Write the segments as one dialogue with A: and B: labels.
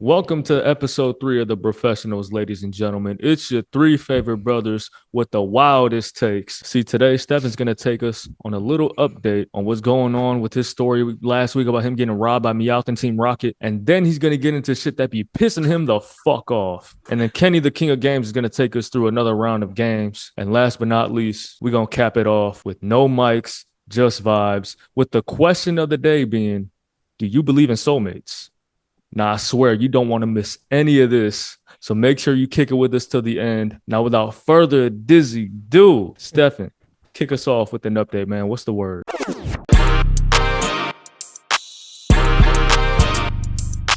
A: Welcome to episode 3 of the Brofessionals, ladies and gentlemen. It's your three favorite brothers with the wildest takes. See, today, Stefan's going to take us on a little update on what's going on with his story last week about him getting robbed by Meowth and Team Rocket. And then he's going to get into shit that be pissing him the fuck off. And then Kenny, the king of games, is going to take us through another round of games. And last but not least, we're going to cap it off with no mics, just vibes, with the question of the day being, do you believe in soulmates? Now, I swear you don't want to miss any of this. So make sure you kick it with us till the end. Now, without further ado, Stefan, kick us off with an update, man. What's the word?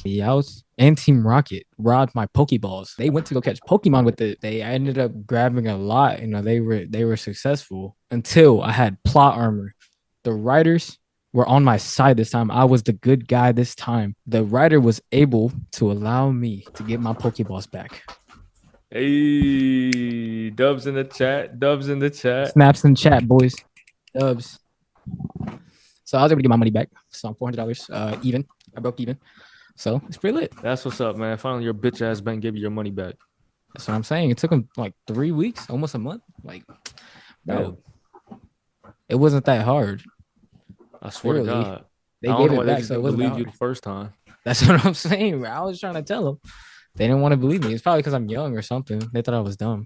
B: Meowth and Team Rocket robbed my Pokeballs. They went to go catch Pokemon with it. They ended up grabbing a lot. They were successful until I had plot armor. The writers were on my side this time. I was the good guy this time. The writer was able to allow me to get my Pokeballs back.
A: Hey, dubs in the chat. Dubs in the chat.
B: Snaps in chat, boys. Dubs. So I was able to get my money back. So I'm $400 even. I broke even. So it's pretty lit.
A: That's what's up, man. Finally, your bitch ass bank gave you your money back.
B: That's what I'm saying. It took them like 3 weeks, almost a month. Like, bro, it wasn't that hard.
A: I swear to God.
B: They gave it back, so it wasn't
A: believe you the first time.
B: That's what I'm saying, bro. I was trying to tell them. They didn't want to believe me. It's probably because I'm young or something. They thought I was dumb.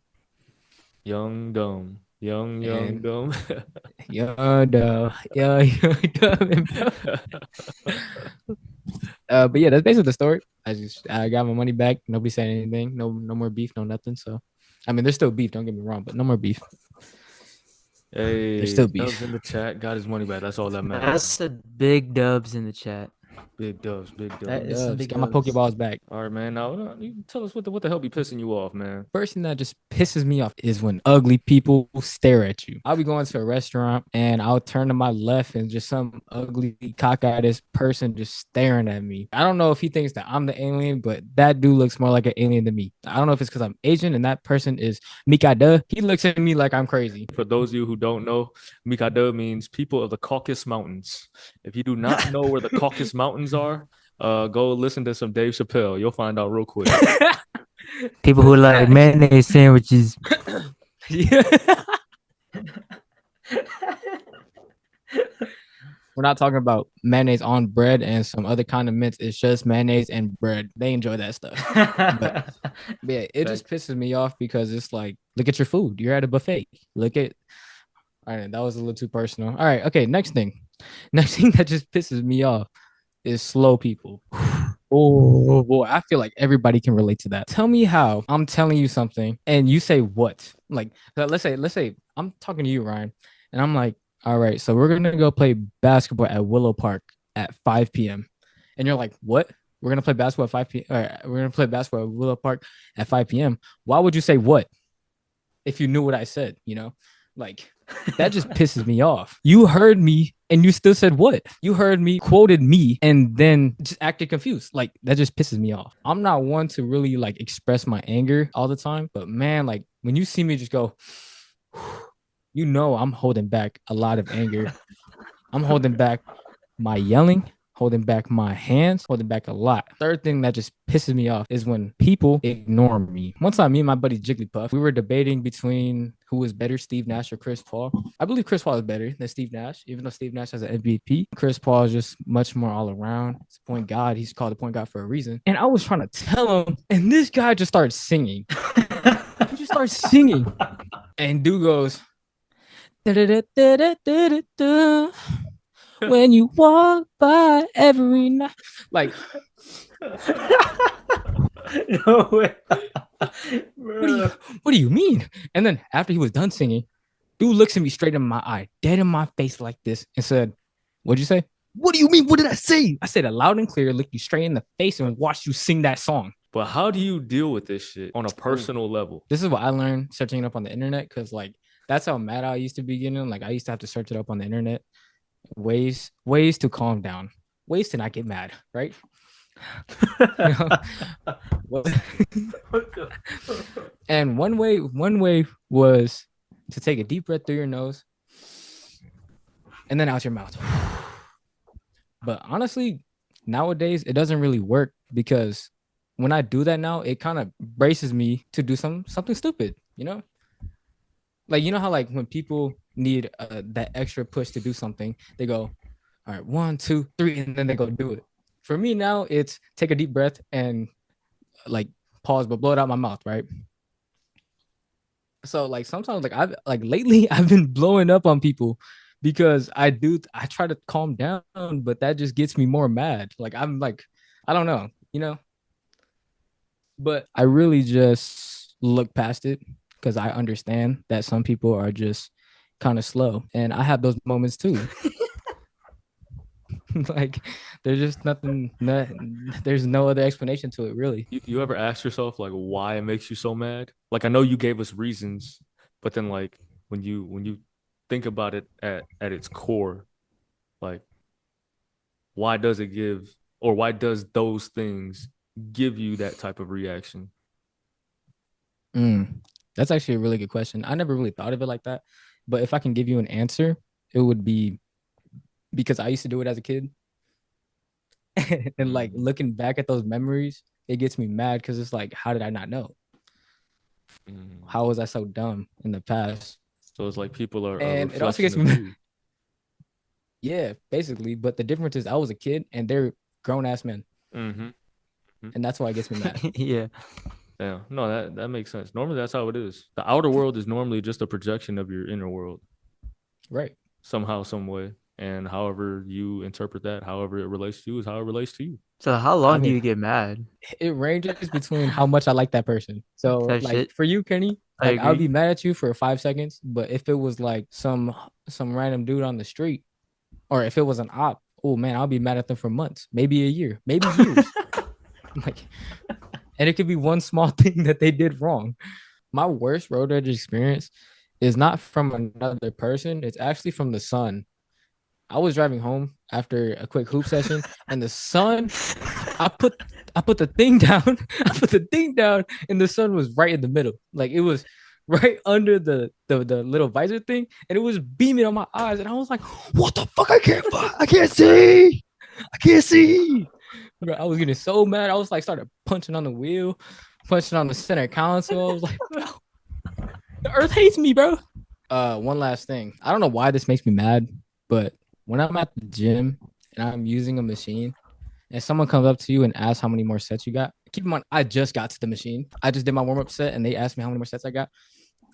A: Young, dumb. Young, dumb.
B: Young, dumb. Young, dumb. But yeah, that's basically the story. I got my money back. Nobody said anything. No more beef, no nothing. So, I mean, there's still beef. Don't get me wrong, but no more beef.
A: Hey,
B: there's still beef.
A: Dubs in the chat. Got his money back. That's all that matters.
C: That's the big dubs in the chat.
A: Big dubs, big dubs.
C: That is some big
B: got my Pokeballs back.
A: All right, man. Now, you tell us what the hell be pissing you off, man.
B: First thing that just pisses me off is when ugly people stare at you. I'll be going to a restaurant and I'll turn to my left and just some ugly cockeyed person just staring at me. I don't know if he thinks that I'm the alien, but that dude looks more like an alien to me. I don't know if it's because I'm Asian and that person is Mikada. He looks at me like I'm crazy.
A: For those of you who don't know, Mikada means people of the Caucasus Mountains. If you do not know where the Caucasus Mountains are, go listen to some Dave Chappelle. You'll find out real quick.
C: People who like mayonnaise sandwiches.
B: We're not talking about mayonnaise on bread and some other condiments. It's just mayonnaise and bread. They enjoy that stuff. But yeah, it just pisses me off because it's like, look at your food. You're at a buffet. All right, that was a little too personal. All right, okay, next thing. Next thing that just pisses me off is slow people. Oh boy, I feel like everybody can relate to that. Tell me how I'm telling you something and you say what? Like, let's say I'm talking to you, Ryan, and I'm like, all right, so we're gonna go play basketball at Willow Park at 5 p.m. And you're like, what? We're gonna play basketball at 5 p.m. All right, we're gonna play basketball at Willow Park at 5 p.m. Why would you say what if you knew what I said? Like, that just pisses me off. You heard me and you still said what? You heard me, quoted me, and then just acted confused. Like, that just pisses me off. I'm not one to really like express my anger all the time, but man, like when you see me just go, I'm holding back a lot of anger. I'm holding back my yelling, holding back my hands, holding back a lot. Third thing that just pisses me off is when people ignore me. One time, me and my buddy Jigglypuff, we were debating between who was better, Steve Nash or Chris Paul. I believe Chris Paul is better than Steve Nash, even though Steve Nash has an MVP. Chris Paul is just much more all around. He's a point guard. He's called a point guard for a reason. And I was trying to tell him, and this guy just starts singing. He just starts singing. And dude goes, da-da-da-da-da-da-da. When you walk by every night, like,
C: No way.
B: what do you mean? And then after he was done singing, dude looks at me straight in my eye, dead in my face like this, and said, "What'd you say? What do you mean? What did I say?" I said it loud and clear, looked you straight in the face, and watched you sing that song.
A: But how do you deal with this shit on a personal level?
B: This is what I learned searching it up on the internet, because like that's how mad I used to be getting. Like I used to have to search it up on the internet. Ways to calm down, ways to not get mad, right? And one way was to take a deep breath through your nose and then out your mouth. But honestly, nowadays it doesn't really work because when I do that now, it kind of braces me to do something stupid, you know? Like, you know how like when people need that extra push to do something, they go, all right, 1, 2, 3, and then they go do it. For me now, it's take a deep breath and like pause, but blow it out my mouth, right? So like sometimes like I've like lately I've been blowing up on people because I try to calm down, but that just gets me more mad. Like I'm like, I don't know, you know? But I really just look past it because I understand that some people are just kind of slow. And I have those moments too. Like there's just there's no other explanation to it really.
A: You ever ask yourself like why it makes you so mad? Like I know you gave us reasons, but then like when you think about it at its core, like why does it give or why does those things give you that type of reaction?
B: That's actually a really good question. I never really thought of it like that. But if I can give you an answer, it would be because I used to do it as a kid. And like looking back at those memories, it gets me mad because it's like, how did I not know? How was I so dumb in the past?
A: So it's like people are a
B: And it also
A: reflection
B: gets me
A: of
B: mad.
A: you.
B: Yeah, basically. But the difference is I was a kid and they're grown ass men.
A: Mm-hmm.
B: And that's why it gets me mad.
C: Yeah.
A: Yeah, no, that makes sense. Normally, that's how it is. The outer world is normally just a projection of your inner world,
B: Right.
A: somehow, some way, and however you interpret that, however it relates to you, is how it relates to you.
C: So how long
B: I
C: do
B: mean,
C: you get mad?
B: it ranges between how much I like that person. So
C: That
B: like
C: shit.
B: for you, Kenny,
C: I
B: like I'll
C: agree.
B: be mad at you for 5 seconds, but if it was like some random dude on the street, or if it was an op, oh man, I'll be mad at them for months, maybe a year, maybe years. Like, and it could be one small thing that they did wrong. My worst road rage experience is not from another person, it's actually from the sun. I was driving home after a quick hoop session, and the sun, I put the thing down, I put the thing down, and the sun was right in the middle. Like it was right under the little visor thing, and it was beaming on my eyes, and I was like, "What the fuck? I can't see! I can't see!" Bro, I was getting so mad. I was like, started punching on the wheel, punching on the center console. I was like, "Bro, the earth hates me, bro." One last thing. I don't know why this makes me mad, but when I'm at the gym and I'm using a machine and someone comes up to you and asks how many more sets you got, keep in mind, I just got to the machine. I just did my warm up set and they asked me how many more sets I got.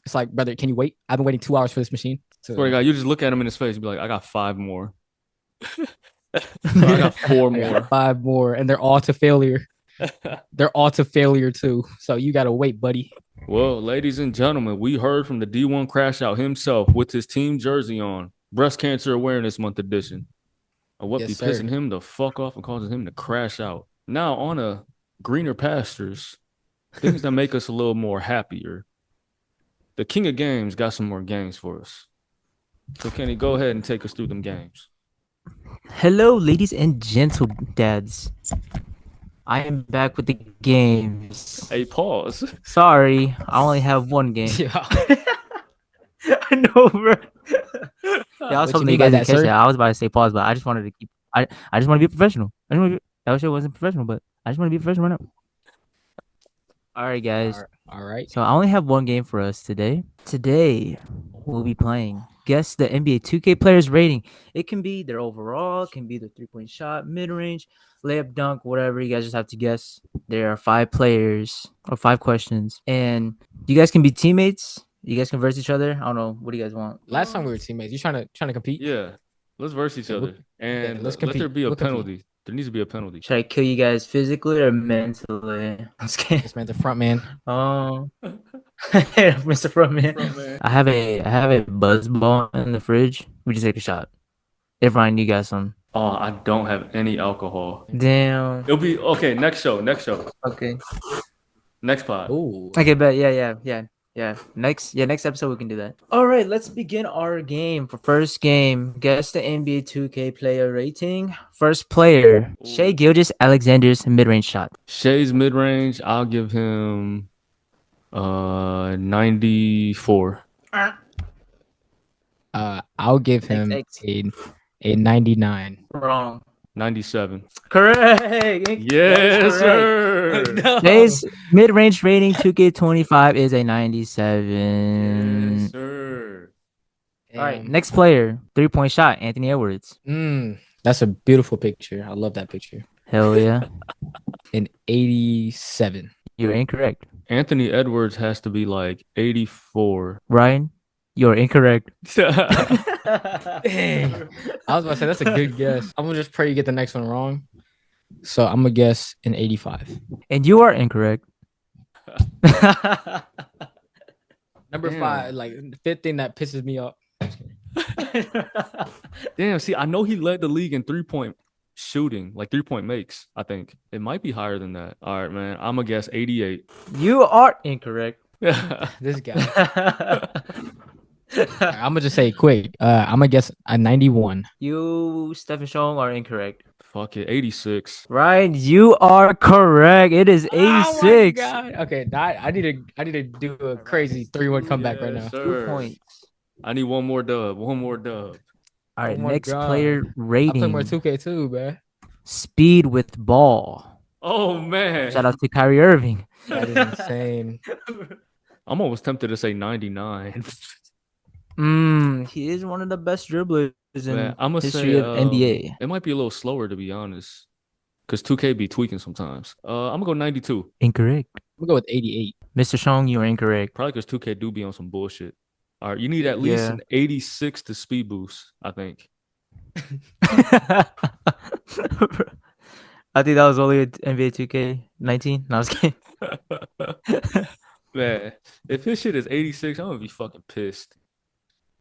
B: It's like, brother, can you wait? I've been waiting 2 hours for this machine.
A: Swear to God, you just look at him in his face and be like, I got 5 more. I got 4
B: I
A: more.
B: got 5 more, and they're all to failure. They're all to failure too. So you gotta wait, buddy.
A: Well, ladies and gentlemen, we heard from the D1 Crash Out himself with his team jersey on. Breast Cancer Awareness Month edition. Of what
B: Yes,
A: be
B: sir.
A: pissing him the fuck off and causing him to crash out. Now on a greener pastures, things that make us a little more happier. The King of Games got some more games for us. So Kenny, go ahead and take us through them games.
C: Hello, ladies and gentle dads. I am back with the games.
A: Hey, pause.
C: Sorry, I only have one game.
B: Yeah.
C: I know, bro. Yeah, I was
B: What you
C: hoping that you
B: mean by
C: guys
B: that,
C: didn't catch
B: sir?
C: that. I was about to say pause, but I just wanted to keep. I just want to be a professional. That shit wasn't professional, but I just want to be a professional right now. All right, guys.
B: All right.
C: So I only have one game for us today. Today, we'll be playing Guess the NBA 2K player's rating. It can be their overall, can be their 3-point shot, mid-range, layup, dunk, whatever. You guys just have to guess. There are 5 players or 5 questions, and you guys can be teammates. You guys can verse each other. I don't know. What do you guys want?
B: Last time we were teammates. You trying to compete?
A: Yeah, let's verse each other. And
B: let's
A: let
B: compete.
A: there be a
B: We'll compete.
A: penalty. There needs to be a penalty.
C: Should I kill you guys physically or mentally? I'm scared.
B: This man's a front man.
C: Oh, Mr. Frontman. I have a buzz ball in the fridge. We just take a shot. If Ryan, you got some.
A: Oh, I don't have any alcohol.
C: Damn.
A: It'll be okay. Next show.
C: Okay.
A: Next pod.
B: Ooh.
C: Okay, bet. Yeah. Next episode we can do that. All right, let's begin our game. For first game, guess the NBA 2K player rating. First player, Shai Gilgeous-Alexander's mid-range shot.
A: Shay's mid range, I'll give him 94.
B: I'll give him
C: X.
B: a 99.
C: Wrong.
A: 97.
C: Correct.
A: Yes, sir.
B: No.
C: Today's mid-range rating 2K25 is a
A: Yes,
C: 97.
A: sir.
C: All right,
B: Damn.
C: next player, 3-point shot, Anthony Edwards.
B: That's a beautiful picture. I love that picture.
C: Hell yeah.
B: An 87.
C: You're incorrect.
A: Anthony Edwards has to be like 84.
C: Ryan, you're incorrect.
B: Dang. I was about to say that's a good guess. I'm gonna just pray you get the next one wrong. So I'm gonna guess an 85.
C: And you are incorrect.
B: Number
A: Damn.
B: 5, like the fifth thing that pisses me off.
A: Damn, see, I know he led the league in 3-point shooting, like 3-point makes, I think. It might be higher than that. All right, man. I'm going to guess 88.
C: You are incorrect.
B: This guy. I'm gonna just say it quick. I'm gonna guess a 91.
C: You, Stephen Shong, are incorrect.
A: Fuck it, 86.
C: Ryan, you are correct. It is 86.
B: Oh my God. Okay, I need to do a crazy 3-1 comeback right now.
A: Yes,
C: 2
A: sir.
C: points.
A: I need one more dub. One more dub.
C: All right,
B: Oh my
C: next
B: God.
C: player
B: I play more
C: rating.
B: 2K too, man.
C: Speed with ball.
A: Oh, man.
C: Shout out to Kyrie Irving.
B: That is insane.
A: I'm almost tempted to say 99.
C: He is one of the best dribblers in
A: Man, I'm going to
C: history
A: say
C: of NBA.
A: it might be a little slower, to be honest. Because 2K be tweaking sometimes. I'm going to go 92.
C: Incorrect.
B: I'm gonna go with 88.
C: Mr. Shong, you are incorrect.
A: Probably because 2K do be on some bullshit. All right, you need at least an 86 to speed boost, I think.
C: I think that was only at NBA 2K19. No, I was kidding.
A: Man, if his shit is 86, I'm gonna be fucking pissed.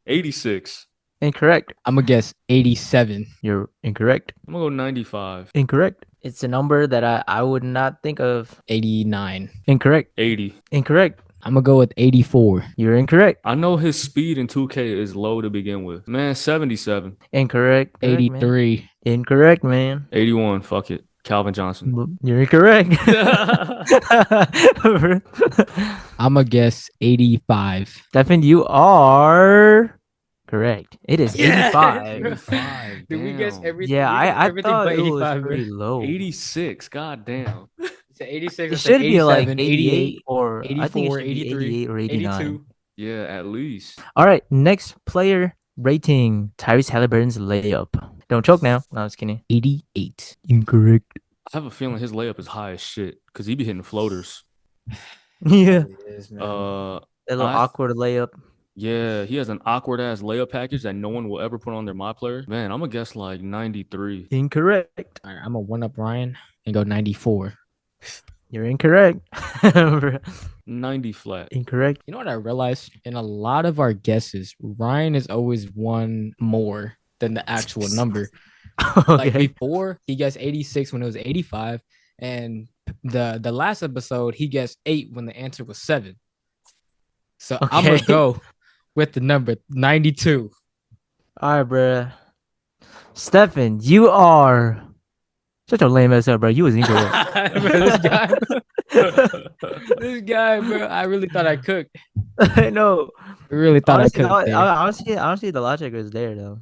A: 86.
C: Incorrect.
B: I'm gonna guess 87.
C: You're incorrect.
A: I'm gonna go 95.
C: Incorrect. It's a number that I would not think of.
B: 89.
C: Incorrect.
A: 80.
C: Incorrect.
B: I'm gonna go with 84.
C: You're incorrect.
A: I know his speed in 2K is low to begin with. Man, 77.
C: Incorrect. Correct, man.
B: 83.
C: Incorrect, man.
A: 81. Fuck it. Calvin Johnson.
C: You're incorrect.
B: I'm gonna guess 85.
C: Stefan, you are correct. It is
B: Yes!
C: 85.
A: 85.
B: Did we guess
A: damn.
B: everything?
C: Yeah,
B: We guessed
C: I
B: everything
C: thought
B: but
C: it was
B: 85,
C: pretty
B: bro.
C: low.
A: 86. God damn.
B: So 86.
C: It should be like
B: 87,
C: 88 or I think it
B: 84,
C: should be
B: 83,
C: 88 or 89.
B: 82.
A: Yeah, at least.
C: All right, next player rating. Tyrese Halliburton's layup. Don't choke now. No, I was kidding.
B: 88.
C: Incorrect.
A: I have a feeling his layup is high as shit because he be hitting floaters.
C: Yeah.
B: It is, man.
A: Uh,
C: A little
A: I-
C: awkward layup.
A: yeah, he has an awkward ass layup package that no one will ever put on their my player. Man, I'm gonna guess like 93.
C: Incorrect.
B: All right, I'm gonna one up Ryan and go 94.
C: You're incorrect.
A: 90 flat.
C: Incorrect.
B: You know what I realized? In a lot of our guesses, Ryan is always one more than the actual number. Like
C: Okay.
B: before, he guessed 86 when it was 85, and the last episode he guessed 8 when the answer was 7. So I'm gonna
C: Okay.
B: go with the number 92.
C: All right, bruh. Stefan, you are such a lame ass up, bro. You was incorrect.
B: This guy, bro. I really thought I cooked.
C: I know.
B: I really thought
C: Honestly,
B: I cooked. there.
C: honestly, the logic was there though.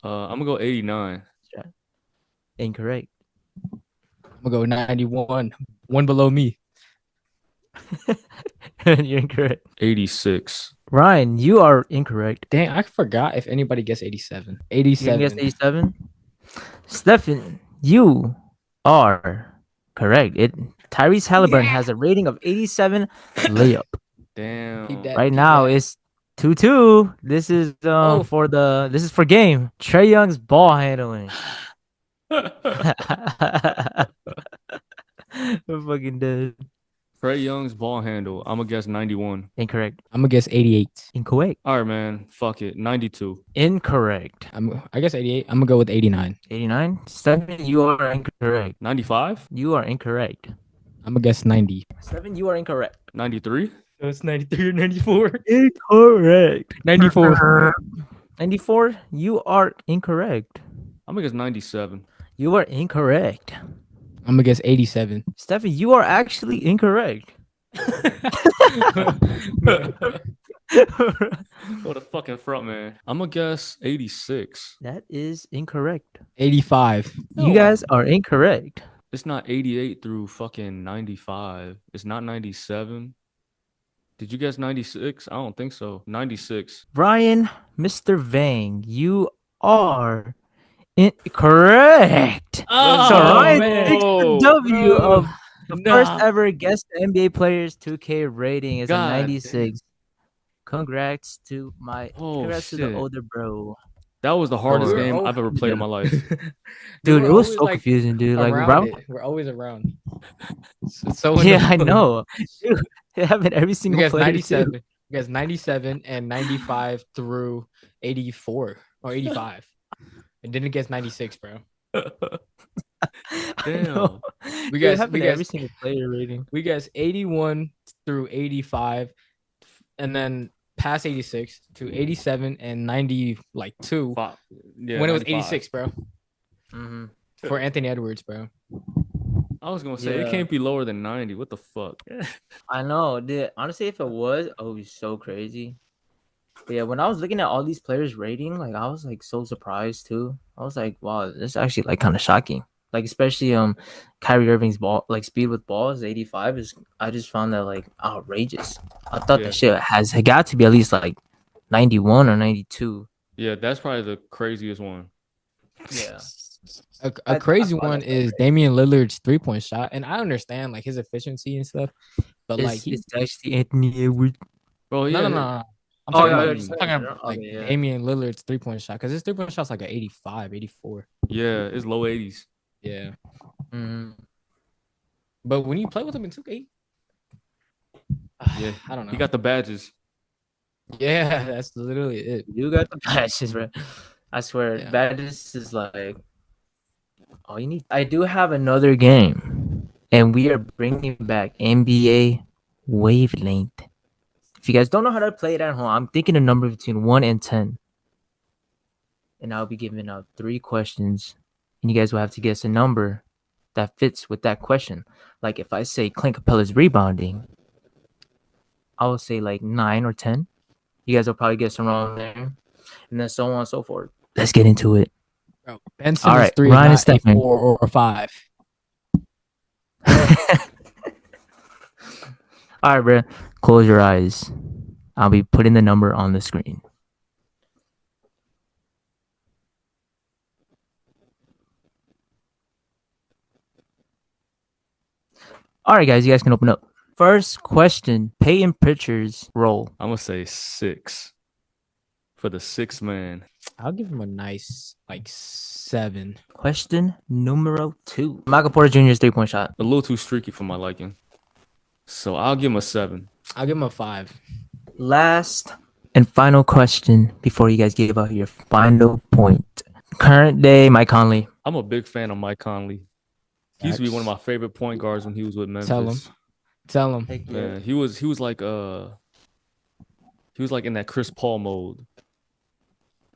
A: I'm gonna go 89.
C: Incorrect.
B: I'm gonna go 91, one below me.
C: You're incorrect.
A: 86.
C: Ryan, you are incorrect.
B: Dang, I forgot if anybody guessed 87.
C: You can
B: 87.
C: guess 87. Stefan, you are correct. Tyrese Halliburton has a rating of 87 layup.
A: Damn.
B: Keep that-
C: Right now
B: that.
C: it's 2-2. This is this is for game. Trey Young's ball handling. I'm fucking dead.
A: Trey Young's ball handle. I'm gonna guess 91.
C: Incorrect.
B: I'm gonna guess 88.
C: Incorrect.
A: All right, man. Fuck it. 92.
C: Incorrect.
B: I guess 88. I'm gonna go with 89.
C: 89. Stephen, you are incorrect.
A: 95.
C: You are incorrect.
B: I'm gonna guess 90.
C: Stephen, you are incorrect.
A: 93.
B: So it's 93 or 94.
C: Incorrect.
B: 94.
C: 94. You are incorrect.
A: I'm gonna guess 97.
C: You are incorrect.
B: I'm gonna guess 87.
C: Stefan, you are actually incorrect.
A: What a fucking front man. I'm gonna guess 86.
C: That is incorrect.
B: 85.
C: You guys are incorrect.
A: It's not 88 through fucking 95. It's not 97. Did you guess 96? I don't think so. 96.
C: Brian, Mr. Vang, you are incorrect.
A: Oh,
C: So Ryan
B: man.
C: takes the W of the first
A: Nah.
C: ever guest NBA players 2K rating is
A: God
C: a 96. Congrats to my
A: Oh,
C: congrats to the
A: shit.
C: older bro.
A: That was the hardest
C: Or-
A: game I've ever played in my life.
C: Dude,
B: we're
C: it was
B: always,
C: so
B: like,
C: confusing, dude. Like,
B: around
C: bro,
B: it. We're always around. It's so
C: yeah, I
B: annoying.
C: know. Dude, it happened every
B: You
C: single
B: guys
C: player
B: 97.
C: too.
B: You guys 97 and 95 through 84 or 85. And didn't guess 96, bro.
C: I know.
A: Damn.
B: We
C: It
B: guys
C: happened
B: we
C: to every
B: guys
C: single player rating.
B: we guess 81 through 85 and then past 86 to 87 and 90 like 2
A: Yeah,
B: when it was
A: 95.
B: 86, bro.
C: Mhm.
B: For Anthony Edwards, bro.
A: I was gonna say
C: Yeah.
A: it can't be lower than 90. What the fuck?
C: I know. Dude, honestly, if it was, oh, it'd be so crazy. But yeah, when I was looking at all these players' rating, like I was like so surprised too. I was like, wow, this is actually like kind of shocking. Like especially Kyrie Irving's ball like speed with balls 85 is I just found that like outrageous. I thought
A: Yeah.
C: that shit had got to be at least like 91 or 92.
A: Yeah, that's probably the craziest one.
C: Yeah.
B: A crazy
C: I thought
B: one
C: that
B: is Damian Lillard's 3-point shot, and I understand like his efficiency and stuff, but like
C: It's actually Anthony Edwards.
A: Bro, yeah.
B: no. I'm
C: Oh,
B: talking
C: yeah,
B: about,
C: yeah,
B: I'm
C: just
B: talking
C: saying,
B: about
C: yeah.
B: like
C: Okay, yeah.
B: Damian Lillard's 3-point shot because his 3-point shot's like an 85, 84.
A: Yeah, it's low 80s.
B: Yeah,
C: Mhm.
B: but when you play with him in 2K,
A: Yeah.
B: I don't know.
A: He got the badges.
B: Yeah, that's literally it.
C: You got the badges, bro. I swear,
B: Yeah.
C: badges is like all you need. I do have another game, and we are bringing back NBA Wavelength. If you guys don't know how to play it at home, I'm thinking a number between 1 and 10. And I'll be giving out 3 questions, and you guys will have to guess a number that fits with that question. Like if I say Clint Capella's rebounding, I will say like 9 or 10. You guys will probably guess around there, and then so on and so forth. Let's get into it.
B: Bro, Ben
C: All
B: Simmons
C: right,
B: 3
C: Ryan and
B: is not a
C: Stephen.
B: 4 or a 5.
C: All right, bro. Close your eyes. I'll be putting the number on the screen. All right, guys. You guys can open up. First question: Peyton Pritchard's role.
A: I'm gonna say 6 for the 6th man.
B: I'll give him a nice like 7.
C: Question numero 2: Michael Porter Jr.'s 3-point shot.
A: A little too streaky for my liking. So I'll give him a 7.
B: I'll give him a 5.
C: Last and final question before you guys give out your final point. Current day Mike Conley.
A: I'm a big fan of Mike Conley. He used to be one of my favorite point guards when he was with Memphis.
B: Tell him.
A: Man, he was like in that Chris Paul mode.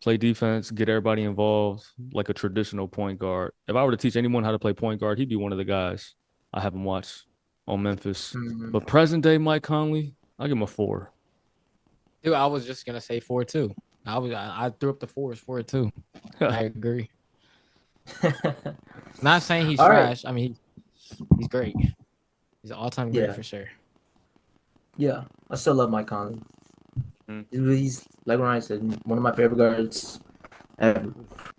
A: Play defense, get everybody involved, like a traditional point guard. If I were to teach anyone how to play point guard, he'd be one of the guys I haven't watched on Memphis. But present day Mike Conley, I'll give him a 4.
B: Dude, I was just gonna say 4 too. I threw up the 4s for it too. I agree. Not saying he's
C: All right.
B: trash. I mean, he's great. He's an all-time
C: Yeah.
B: great for sure.
C: Yeah, I still love Mike Conley.
A: Mm.
C: He's like Ryan said, one of my favorite guards ever.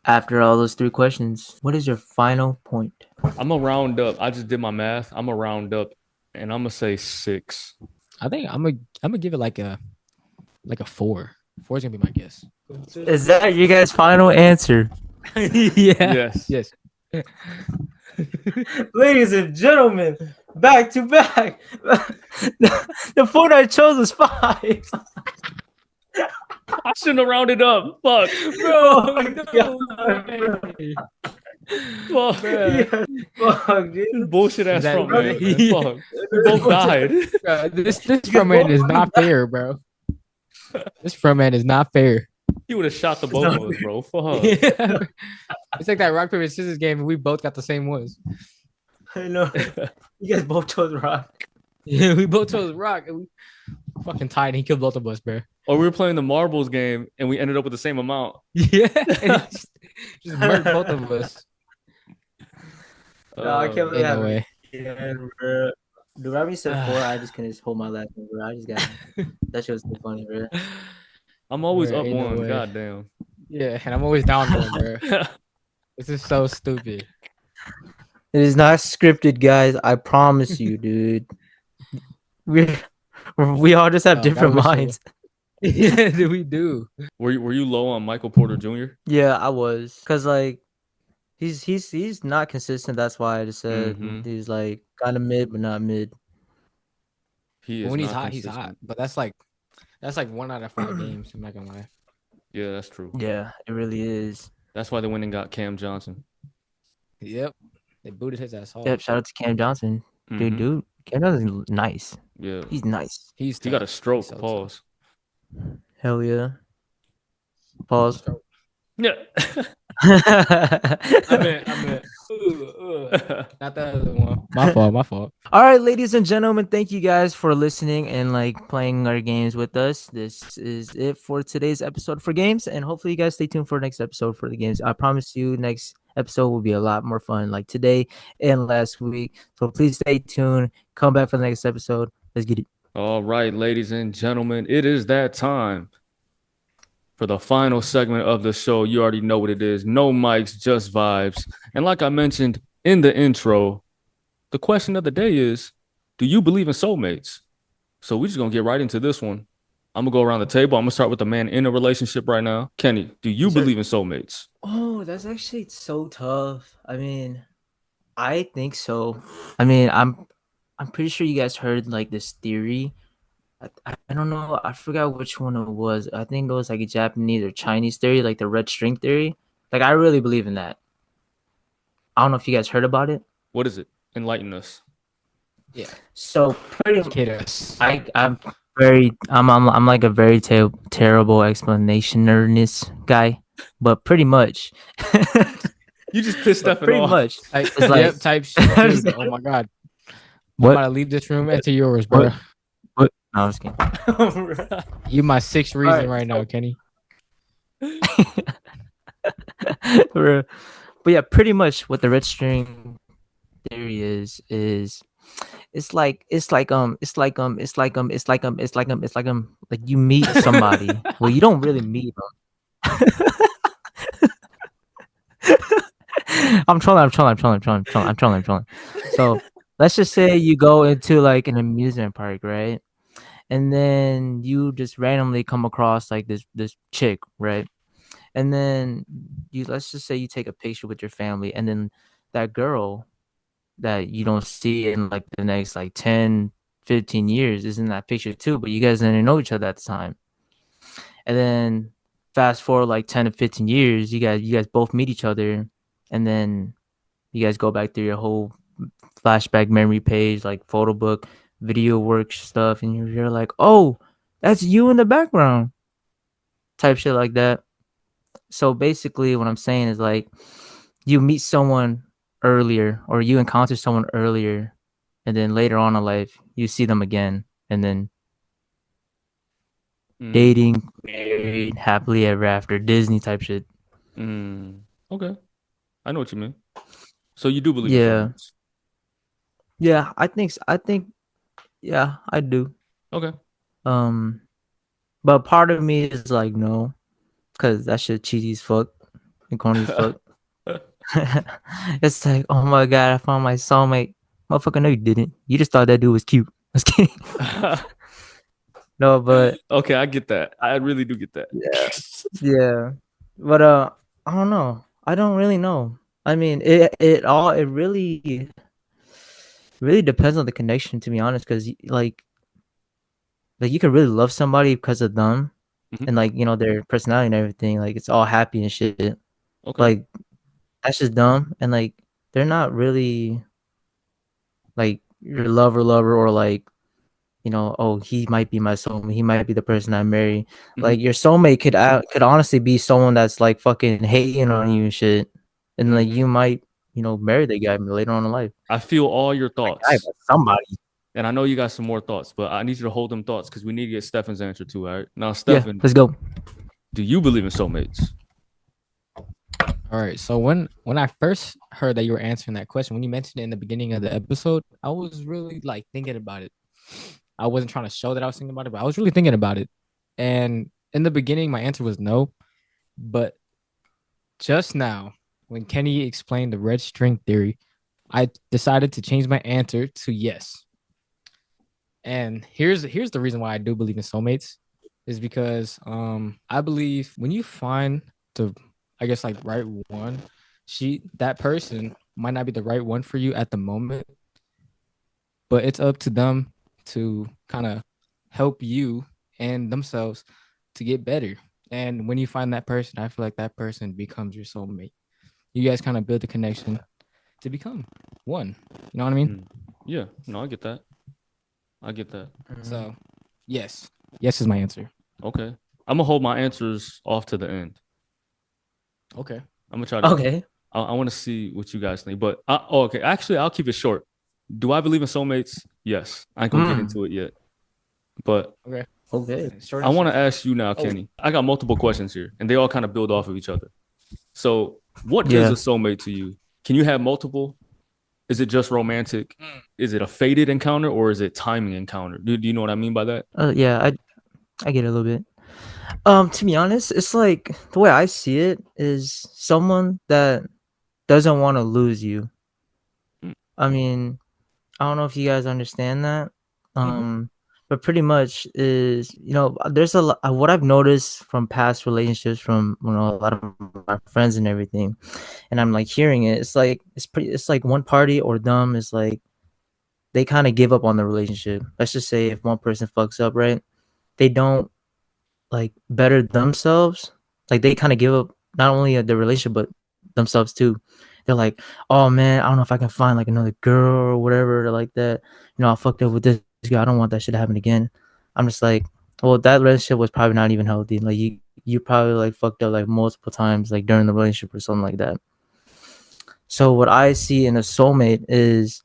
C: After all those 3 questions, what is your final point?
A: I'm gonna round up. I just did my math. I'm gonna round up, and I'm gonna say 6.
B: I think I'm gonna give it like a 4. 4 is gonna be my guess.
C: Is that your guys' final answer?
B: Yeah.
A: Yes.
B: Yes.
C: Ladies and gentlemen, back to back. The 4 I chose was 5.
A: I shouldn't have rounded up. Fuck,
C: Bro,
A: fuck,
C: yeah, fuck, dude.
A: bullshit ass
B: That-
A: front man.
B: Yeah.
A: Fuck, we both died.
B: Bro, this front man is not fair, bro. This front man is not fair.
A: He would have shot the both of us, bro. Fuck.
B: It's like that rock paper scissors game, and we both got the same ones.
C: I know. You guys both chose rock.
B: Yeah, we both chose rock. And fucking tied and he killed both of us, bro.
A: Or we were playing the marbles game and we ended up with the same amount.
B: Yeah, and he just murked both of us.
C: No, I can't believe
B: Ain't no
C: that.
B: way.
C: Yeah, bro. The Robbery said 4. I just couldn't hold my last one, bro. I just got that shit was so funny, bro.
A: I'm always
B: Bro,
A: up
B: ain't no
A: one.
B: way.
A: God damn.
B: Yeah, and I'm always down one, bro. This is so stupid.
C: It is not scripted, guys. I promise you, dude. We all just have
B: Oh,
C: different
B: that was
C: minds.
B: Yeah, we do.
A: Were you low on Michael Porter Jr.?
C: Yeah, I was, cause like he's not consistent. That's why I just said
A: Mhm.
C: he's like kind of mid, but not mid.
A: He
B: But
A: is
B: when he's
A: not
B: hot,
A: consistent.
B: he's hot. But that's like 1 out of 5 games. I'm not gonna lie.
A: Yeah, that's true.
C: Yeah, it really is.
A: That's why they went and got Cam Johnson.
B: Yep, they booted his ass off.
C: Yep. Shout out to Cam Johnson,
A: Mhm.
C: dude. Cam Johnson's nice.
A: Yeah.
C: He's nice.
B: He's
A: He got a
B: tough.
A: stroke.
B: He's so tough.
A: Pause.
C: Hell yeah. Pause.
A: Yeah.
B: I meant. Not the other one. My fault.
C: All right, ladies and gentlemen, thank you guys for listening and like playing our games with us. This is it for today's episode for games, and hopefully you guys stay tuned for next episode for the games. I promise you, next episode will be a lot more fun, like today and last week. So please stay tuned. Come back for the next episode. Let's get it.
A: All right, ladies and gentlemen, it is that time for the final segment of the show. You already know what it is. No mics, just vibes. And like I mentioned in the intro, the question of the day is, do you believe in soulmates? So we're just going to get right into this one. I'm going to go around the table. I'm going to start with the man in a relationship right now. Kenny, do you believe in soulmates?
C: Oh, that's actually so tough. I mean, I think so. I mean, I'm pretty sure you guys heard like this theory. I don't know. I forgot which one it was. I think it was like a Japanese or Chinese theory, like the red string theory. Like I really believe in that. I don't know if you guys heard about it.
A: What is it? Enlighten us.
B: Yeah.
C: So pretty
B: Educate us.
C: I'm like a very terrible explanationerness guy, but pretty much.
A: You just pissed
C: But
A: Stefan
C: pretty
A: off.
C: much.
B: It's
C: like-
B: yep, type shit. Dude. Oh my god. I'm
C: What?
B: about to leave this room, enter yours, bro.
C: What? No, I was kidding.
B: You my sixth reason
C: Alright,
B: right now, Kenny.
C: But yeah, pretty much what the red string theory is it's like you meet somebody. Well, you don't really meet them. I'm trolling. So let's just say you go into like an amusement park, right? And then you just randomly come across like this chick, right? And then let's just say you take a picture with your family, and then that girl that you don't see in like the next like 10, 15 years is in that picture too, but you guys didn't know each other at the time. And then fast forward like 10 to 15 years, you guys both meet each other, and then you guys go back through your whole flashback memory page, like photo book, video work stuff, and you're like, oh, that's you in the background, type shit like that. So basically what I'm saying is like you meet someone earlier, or you encounter someone earlier, and then later on in life you see them again, and then dating, married, happily ever after, Disney type shit.
A: Okay, I know what you mean. So you do believe in soulmates?
C: Yeah, I think yeah, I do.
A: Okay.
C: But part of me is like no, because that shit cheesy as fuck and corny as fuck. It's like, oh my god, I found my soulmate. Motherfucker, no, you didn't. You just thought that dude was cute. I was kidding. No, but
A: okay, I get that. I really do get that.
C: yeah. But I don't know. I don't really know. I mean, it really depends on the connection, to be honest, because like you can really love somebody because of them, and like, you know, their personality and everything. Like it's all happy and shit.
A: Okay.
C: Like that's just dumb, and like they're not really like your lover, or like, you know, oh, he might be my soulmate. He might be the person I marry. Like your soulmate could honestly be someone that's like fucking hating on you and shit, and like you might, you know, marry the guy later on in life.
A: I feel all your thoughts.
C: Somebody.
A: And I know you got some more thoughts, but I need you to hold them thoughts because we need to get Stefan's answer too. All right. Now,
C: Yeah,
A: Stefan,
C: let's go.
A: do you believe in soulmates?
B: All right. So when I first heard that you were answering that question, when you mentioned it in the beginning of the episode, I was really like thinking about it. I wasn't trying to show that I was thinking about it, but I was really thinking about it. And in the beginning, my answer was no. But just now, when Kenny explained the red string theory, I decided to change my answer to yes. And here's the reason why I do believe in soulmates is because I believe when you find the I guess like right one, that person might not be the right one for you at the moment, but it's up to them to kind of help you and themselves to get better. And when you find that person, I feel like that person becomes your soulmate. You guys kind of build a connection to become one. You know what I mean?
A: Yeah. No, I get that. I get that.
B: So, yes. Yes is my answer.
A: Okay. I'm gonna hold my answers off to the end.
B: Okay.
A: I'm gonna try to.
C: Okay.
A: I want to see what you guys think. But okay. Actually, I'll keep it short. Do I believe in soulmates? Yes. I ain't gonna get into it yet. But
B: Okay.
C: Okay.
B: Short
A: I
B: answer.
A: want to ask you now, Kenny. I got multiple questions here, and they all kind of build off of each other. So, what is
C: Yeah.
A: a soulmate to you? Can you have multiple? Is it just romantic? Is it a fated encounter or is it timing encounter? Do you know what I mean by that?
C: Yeah, I get it a little bit. To be honest, it's like the way I see it is someone that doesn't want to lose you.
A: Mm.
C: I mean, I don't know if you guys understand that.
A: Mhm.
C: But pretty much is, there's a lot, what I've noticed from past relationships from, a lot of my friends and everything, and I'm like hearing it. It's like it's like one party or them is like they kind of give up on the relationship. Let's just say if one person fucks up, right? They don't like better themselves. Like they kind of give up not only the relationship but themselves too. They're like, oh man, I don't know if I can find like another girl or whatever like that. I fucked up with this guy. I don't want that shit to happen again. I'm just like, well, that relationship was probably not even healthy. Like you probably like fucked up like multiple times like during the relationship or something like that. So what I see in a soulmate is,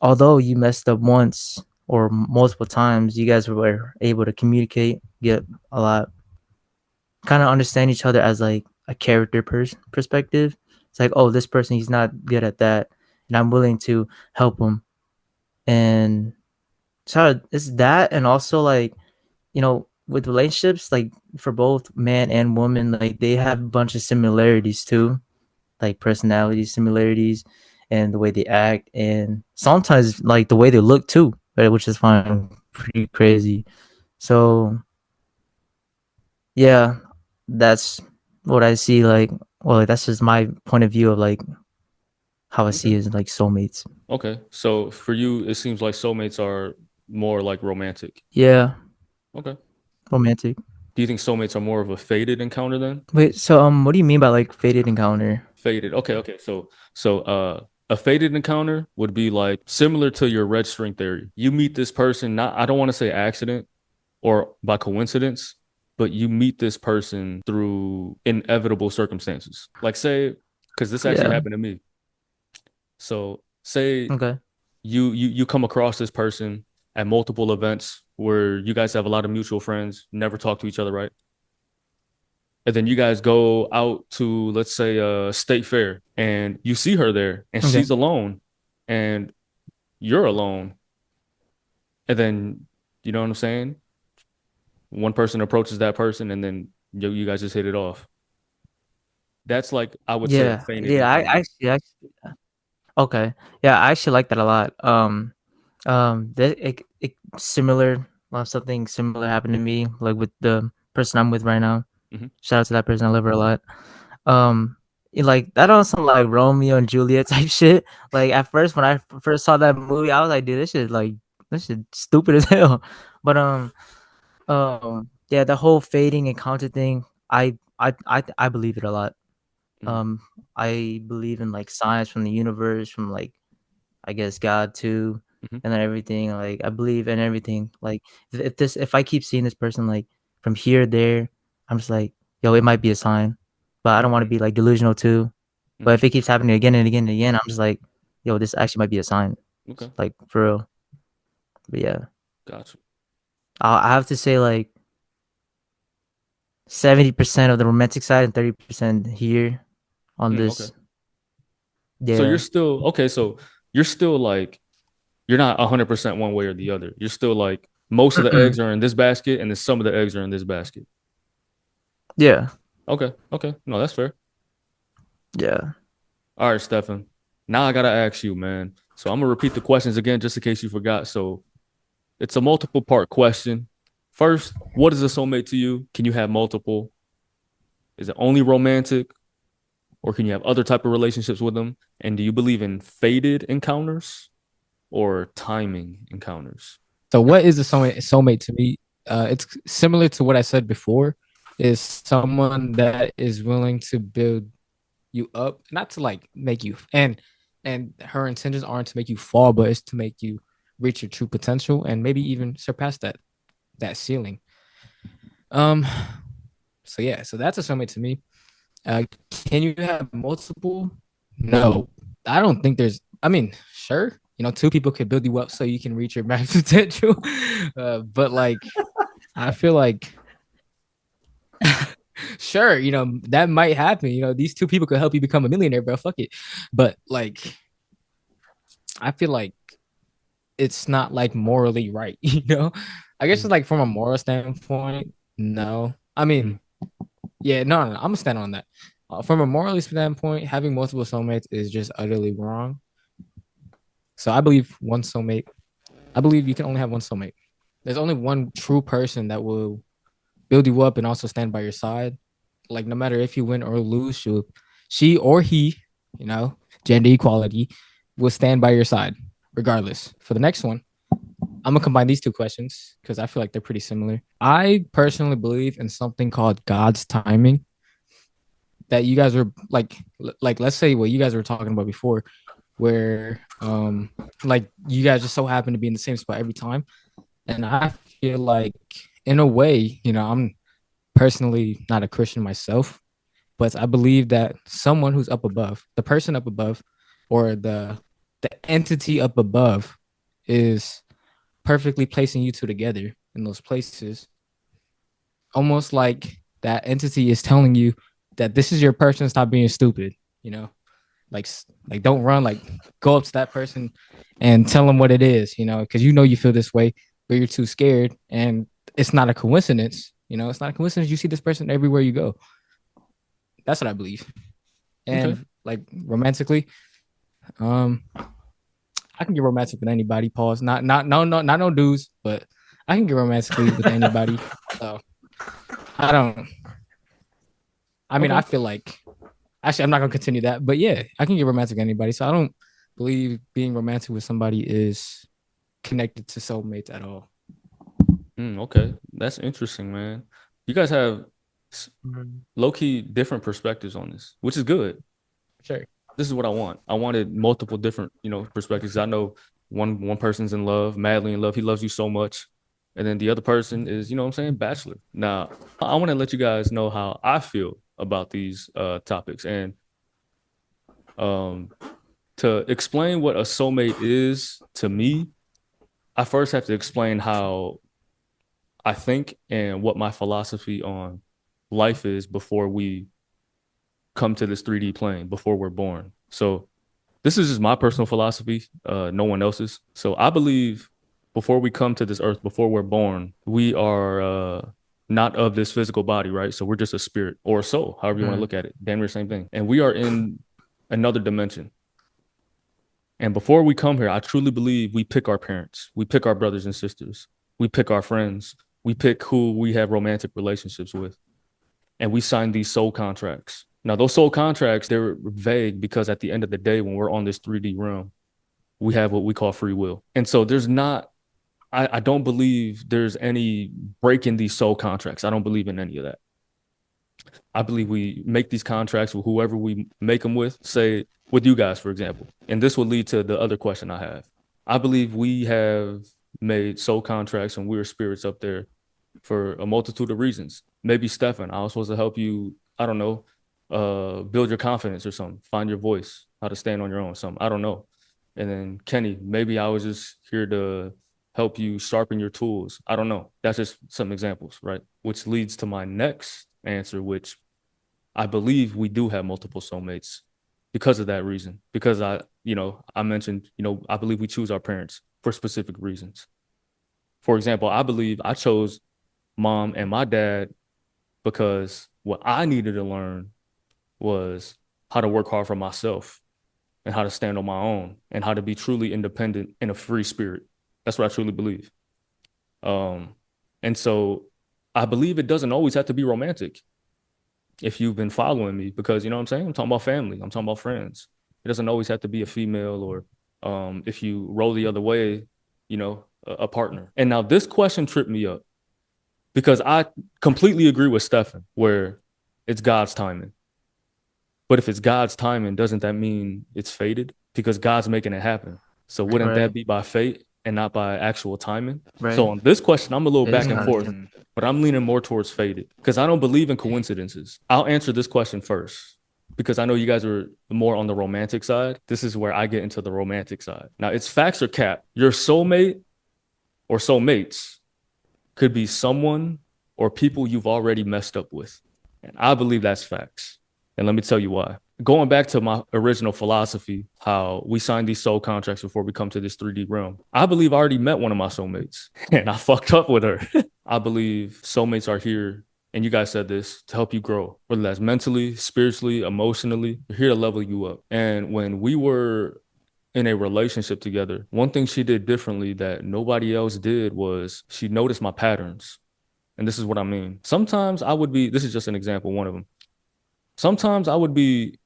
C: although you messed up once or multiple times, you guys were able to communicate, get a lot, kind of understand each other as like a character perspective. It's like, oh, this person, he's not good at that, and I'm willing to help him. And so it's that, and also like, with relationships, like for both man and woman, like they have a bunch of similarities too, like personality similarities and the way they act, and sometimes like the way they look too, right? Which is fine, pretty crazy. So yeah, that's what I see. Like, well, like, that's just my point of view of like how I see
A: Okay.
C: it as like soulmates.
A: Okay. So for you, it seems like soulmates are more like romantic.
C: Yeah,
A: Okay.
C: romantic.
A: Do you think soulmates are more of a fated encounter then?
C: Wait, so what do you mean by like fated encounter?
A: Fated. Okay. Okay. So a fated encounter would be like similar to your red string theory. You meet this person, not I don't want to say accident or by coincidence, but you meet this person through inevitable circumstances. Like say, because this actually
C: Yeah.
A: happened to me. So say
C: Okay.
A: you come across this person at multiple events where you guys have a lot of mutual friends, never talk to each other, right? And then you guys go out to, let's say, a state fair and you see her there and
C: Okay.
A: she's alone and you're alone. And then, you know what I'm saying? One person approaches that person and then you guys just hit it off. That's like, I would say a
C: Yeah.
A: fainted
C: Yeah.
A: encounter.
C: Okay. Yeah, I actually like that a lot. That it similar. Something similar happened to me, like with the person I'm with right now.
A: Mhm.
C: Shout out to that person. I love her a lot. Like that on some like Romeo and Juliet type shit. Like at first when I first saw that movie, I was like, dude, this shit stupid as hell. But yeah, the whole fading encounter thing, I believe it a lot.
A: Mhm.
C: Um, I believe in like signs from the universe, from like I guess God too,
A: Mhm.
C: and then everything. Like I believe in everything. Like if I keep seeing this person like from here there, I'm just like, yo, it might be a sign. But I don't want to
A: Mhm.
C: be like delusional too. But if
A: Mhm.
C: it keeps happening again and again and again, I'm just like, yo, this actually might be a sign.
A: Okay.
C: Like for real. But yeah,
A: Gotcha.
C: I have to say like 70% of the romantic side and 30% here on
A: Okay.
C: this.
A: So you're
C: Yeah.
A: still okay. So you're still like you're not 100% one way or the other. You're still like most of the eggs are in this basket, and then some of the eggs are in this basket.
C: Yeah.
A: Okay. Okay. No, that's fair.
C: Yeah.
A: All right, Stefan. Now I gotta ask you, man. So I'm gonna repeat the questions again just in case you forgot. So it's a multiple part question. First, what is a soulmate to you? Can you have multiple? Is it only romantic, or can you have other type of relationships with them? And do you believe in fated encounters or timing encounters?
B: So what is a soulmate to me? It's similar to what I said before. Is someone that is willing to build you up, not to like make you and her intentions aren't to make you fall, but it's to make you reach your true potential and maybe even surpass that ceiling. Um. So yeah, so that's a soulmate to me. Can you have multiple? No, I don't think there's. I mean, sure, two people could build you up so you can reach your max potential. But like, I feel like, sure, that might happen. These two people could help you become a millionaire, bro. Fuck it. But like, I feel like it's not like morally right. I guess it's like from a moral standpoint. No, I mean, yeah, no, I'm gonna stand on that. From a morally standpoint, having multiple soulmates is just utterly wrong. So I believe one soulmate. I believe you can only have one soulmate. There's only one true person that will build you up and also stand by your side. Like no matter if you win or lose, she or he, you know, gender equality, will stand by your side regardless. For the next one, I'm gonna combine these two questions because I feel like they're pretty similar. I personally believe in something called God's timing. That you guys were like let's say what you guys were talking about before, where like you guys just so happen to be in the same spot every time. And I feel like in a way, I'm personally not a Christian myself, but I believe that someone who's up above, the person up above, or the entity up above is perfectly placing you two together in those places. Almost like that entity is telling you that this is your person, stop being stupid, you know? Like don't run, like go up to that person and tell them what it is, because you feel this way, but you're too scared. And it's not a coincidence, it's not a coincidence you see this person everywhere you go. That's what I believe.
A: Okay.
B: And like romantically, I can get romantic with anybody. Pause. Not no no not no dudes, but I can get romantically with anybody. So I don't. I mean,
A: Okay.
B: I feel like actually I'm not gonna continue that, but yeah, I can get romantic with anybody. So I don't believe being romantic with somebody is connected to soulmates at all.
A: Okay. That's interesting, man. You guys have low-key different perspectives on this, which is good.
B: Sure.
A: This is what I want. I wanted multiple different, perspectives. I know one person's in love, madly in love. He loves you so much. And then the other person is, what I'm saying, bachelor. Now, I want to let you guys know how I feel about these topics. And um to explain what a soulmate is to me, I first have to explain how I think and what my philosophy on life is before we come to this 3D plane, before we're born. So this is just my personal philosophy, no one else's. So I believe before we come to this earth, before we're born, we are not of this physical body, right? So we're just a spirit or a soul, however you want to look at it. Damn near same thing. And we are in another dimension. And before we come here, I truly believe we pick our parents, we pick our brothers and sisters, we pick our friends, we pick who we have romantic relationships with, and we sign these soul contracts. Now, those soul contracts, they're vague because at the end of the day, when we're on this 3D realm, we have what we call free will. And so there's not, I don't believe there's any break in these soul contracts. I don't believe in any of that. I believe we make these contracts with whoever we make them with, say with you guys, for example. And this will lead to the other question I have. I believe we have made soul contracts and we're spirits up there for a multitude of reasons. Maybe Stefan, I was supposed to help you, I don't know, build your confidence or something, find your voice, how to stand on your own or something. I don't know. And then Kenny, maybe I was just here to help you sharpen your tools. I don't know. That's just some examples, right? Which leads to my next answer, which I believe we do have multiple soulmates because of that reason. Because I mentioned, I believe we choose our parents for specific reasons. For example, I believe I chose mom and my dad because what I needed to learn was how to work hard for myself and how to stand on my own and how to be truly independent in a free spirit. That's what I truly believe. And so I believe it doesn't always have to be romantic if you've been following me, because you know what I'm saying? I'm talking about family. I'm talking about friends. It doesn't always have to be a female or if you roll the other way, a partner. And now this question tripped me up because I completely agree with Stefan where it's God's timing. But if it's God's timing, doesn't that mean it's fated? Because God's making it happen. So wouldn't that be by fate and not by actual timing? Right. So on this question, I'm a little back and forth, but I'm leaning more towards fated because I don't believe in coincidences. I'll answer this question first because I know you guys are more on the romantic side. This is where I get into the romantic side. Now, it's facts or cap. Your soulmate or soulmates could be someone or people you've already messed up with. And I believe that's facts. And let me tell you why. Going back to my original philosophy, how we sign these soul contracts before we come to this 3D realm. I believe I already met one of my soulmates and I fucked up with her. I believe soulmates are here, and you guys said this, to help you grow, whether that's mentally, spiritually, emotionally. They're here to level you up. And when we were in a relationship together, one thing she did differently that nobody else did was she noticed my patterns. And this is what I mean. Sometimes I would be, this is just an example, one of them. Sometimes I would be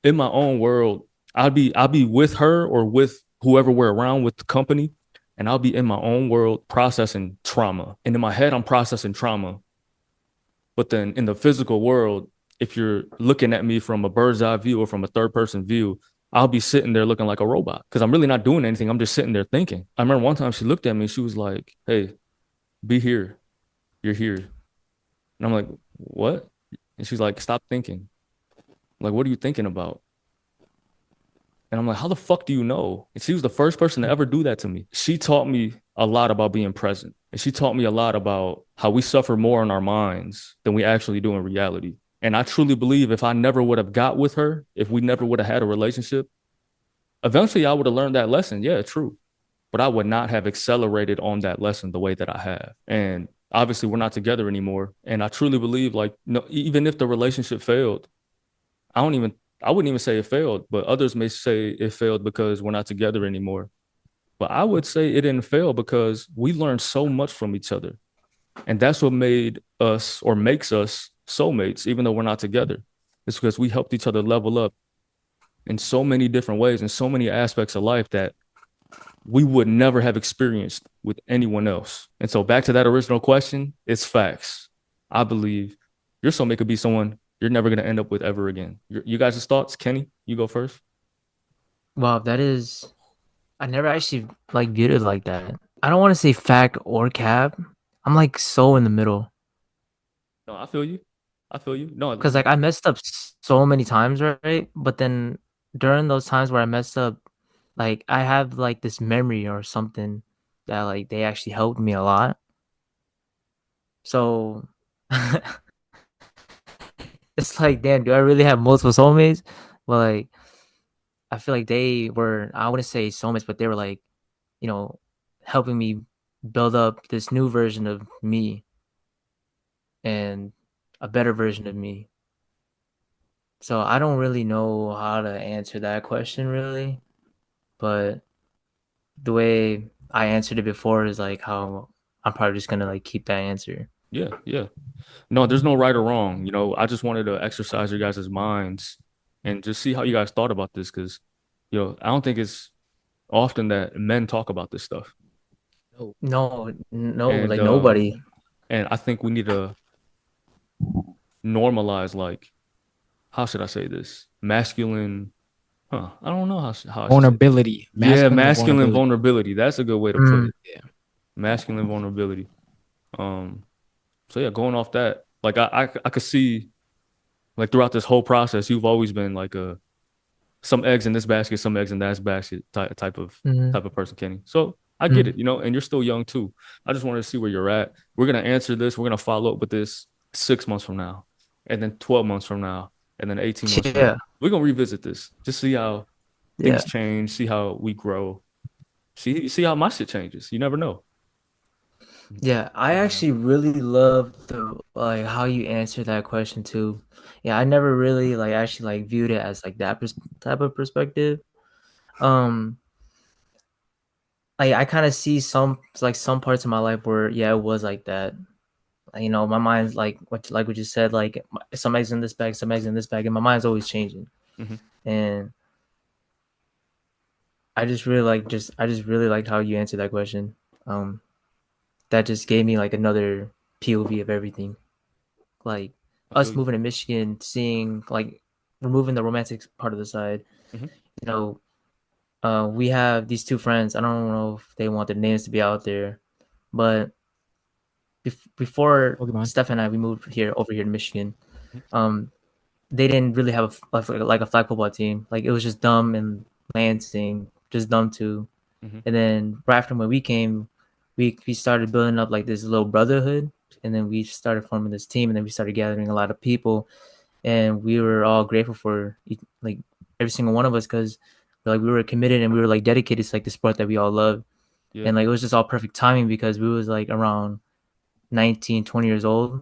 A: in my own world. I'll be with her or with whoever we're around with the company, and I'll be in my own world processing trauma. And in my head, I'm processing trauma. But then in the physical world, if you're looking at me from a bird's eye view or from a third person view, I'll be sitting there looking like a robot because I'm really not doing anything. I'm just sitting there thinking. I remember one time she looked at me and she was like, "Hey, be here. You're here." And I'm like, "What?" And she's like, "Stop thinking." I'm like, "What are you thinking about?" And I'm like, "How the fuck do you know?" And she was the first person to ever do that to me. She taught me a lot about being present. And she taught me a lot about how we suffer more in our minds than we actually do in reality. And I truly believe if I never would have got with her, if we never would have had a relationship, eventually I would have learned that lesson. Yeah, true. But I would not have accelerated on that lesson the way that I have. And obviously we're not together anymore. And I truly believe, like, no, even if the relationship failed, I wouldn't even say it failed, but others may say it failed because we're not together anymore. But I would say it didn't fail because we learned so much from each other. And that's what made us or makes us soulmates, even though we're not together. It's because we helped each other level up in so many different ways, in so many aspects of life that we would never have experienced with anyone else. And so back to that original question, it's facts. I believe your soulmate could be someone you're never going to end up with ever again. You guys' thoughts? Kenny, you go first.
C: Wow, that is, I never actually like viewed it like that. I don't want to say fact or cap. I'm like so in the middle.
A: No, I feel you. No,
C: because like I messed up so many times, right? But then during those times where I messed up, like I have like this memory or something that like they actually helped me a lot. So it's like, damn, do I really have multiple soulmates? Well, like I feel like they were, I wouldn't say soulmates, but they were like, helping me build up this new version of me and a better version of me. So I don't really know how to answer that question really, but the way I answered it before is like how I'm probably just gonna like keep that answer.
A: Yeah. No, there's no right or wrong. I just wanted to exercise your guys' minds and just see how you guys thought about this because, I don't think it's often that men talk about this stuff.
C: No,
A: And,
C: like nobody.
A: And I think we need to normalize, like, how should I say this? Masculine. I don't know how
B: vulnerability.
A: Masculine vulnerability. That's a good way to put it.
B: Yeah.
A: Masculine vulnerability. So yeah, going off that, like I could see, like throughout this whole process, you've always been like some eggs in this basket, some eggs in that basket type of person, Kenny. So I get it, and you're still young too. I just wanted to see where you're at. We're gonna answer this. We're gonna follow up with this 6 months from now, and then 12 months from now, and then 18 months from now. We're gonna revisit this. Just see how things change, see how we grow, see how my shit changes. You never know.
C: Yeah, I actually really love the how you answer that question too. Yeah, I never really actually viewed it as that type of perspective. I kind of see some parts of my life where it was like that. My mind's like what you said, like some eggs in this bag, some eggs in this bag, and my mind's always changing.
A: Mm-hmm.
C: And I just really liked how you answered that question. That just gave me another POV of everything. Like us moving to Michigan, seeing removing the romantic part of the side.
A: Mm-hmm.
C: We have these two friends. I don't know if they want their names to be out there, but before Steph and I we moved over here to Michigan, they didn't really have a flag football team. Like it was just dumb and Lansing, just dumb too.
A: Mm-hmm.
C: And then right after when we came, we started building up this little brotherhood, and then we started forming this team, and then we started gathering a lot of people, and we were all grateful for every single one of us because we were committed and we were dedicated to the sport that we all love.
A: Yeah.
C: And it was just all perfect timing because we was around 19, 20 years old,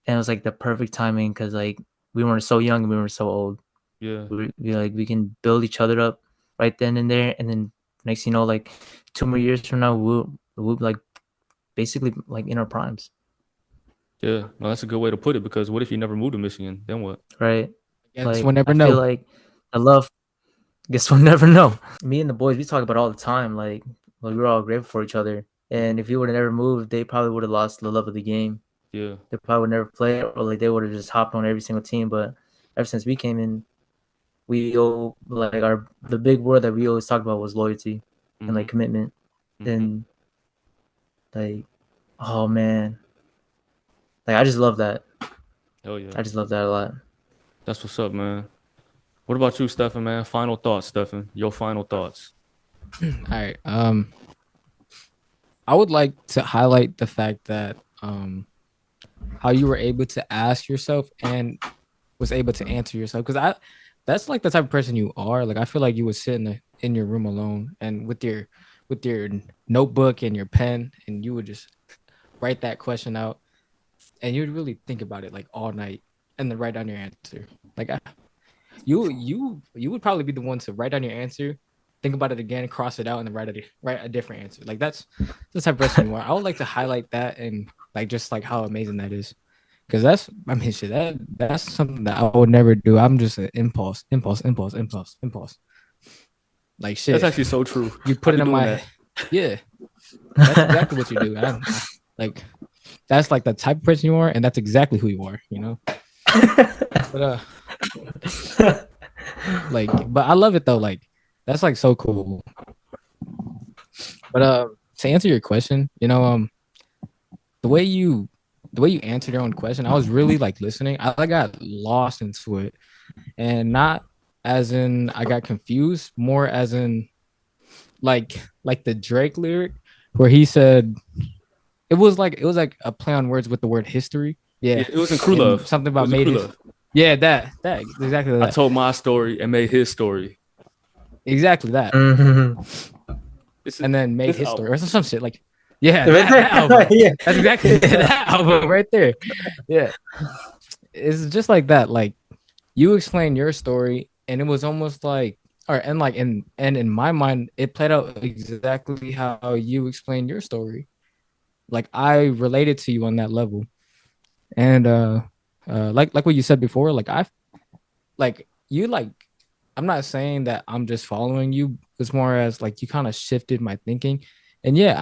C: and it was the perfect timing because we weren't so young and we were so old.
A: Yeah.
C: We can build each other up right then and there, and then next 2 more years from now we'll basically in our primes.
A: Yeah, no, that's a good way to put it because what if you never moved to Michigan? Then what?
C: Right.
B: We'll never know.
C: I feel I love. Guess we'll never know. Me and the boys, we talk about it all the time. We were all grateful for each other. And if you would have never moved, they probably would have lost the love of the game.
A: Yeah.
C: They probably would never play, or they would have just hopped on every single team. But ever since we came in, we owe the big word that we always talk about was loyalty and commitment. And oh man, I just love that.
A: Oh yeah,
C: I just love that a lot.
A: That's what's up, man. What about you, Stefan, man? Final thoughts, Stefan. Your final thoughts.
B: All right. I would like to highlight the fact that how you were able to ask yourself and was able to answer yourself, because that's the type of person you are. I feel like you would sit in your room alone and with your notebook and your pen, and you would just write that question out, and you'd really think about it all night, and then write down your answer. You would probably be the one to write down your answer, think about it again, cross it out, and then write a different answer. That's the type of person you are. I would like to highlight that and just how amazing that is, because that's something that I would never do. I'm just an impulse. Shit.
A: That's actually so true.
B: You put it in my head. Yeah. That's exactly what you do. That's the type of person you are, and that's exactly who you are, But but I love it though. That's so cool. But to answer your question, the way you answered your own question, I was really listening. I got lost into it, and not as in I got confused, more as in the Drake lyric where he said it was a play on words with the word history. Yeah,
A: it was in Crew Love.
B: Something about made it. Yeah, that exactly that.
A: I told my story and made his story.
B: Exactly that.
C: Mm-hmm.
B: And then made his story or some shit that album. Yeah, that's exactly that album right there. Yeah, it's just like that. You explain your story, and it was almost in my mind, it played out exactly how you explained your story. I related to you on that level, and like what you said before, I'm not saying that I'm just following you. It's more as you kind of shifted my thinking, and yeah,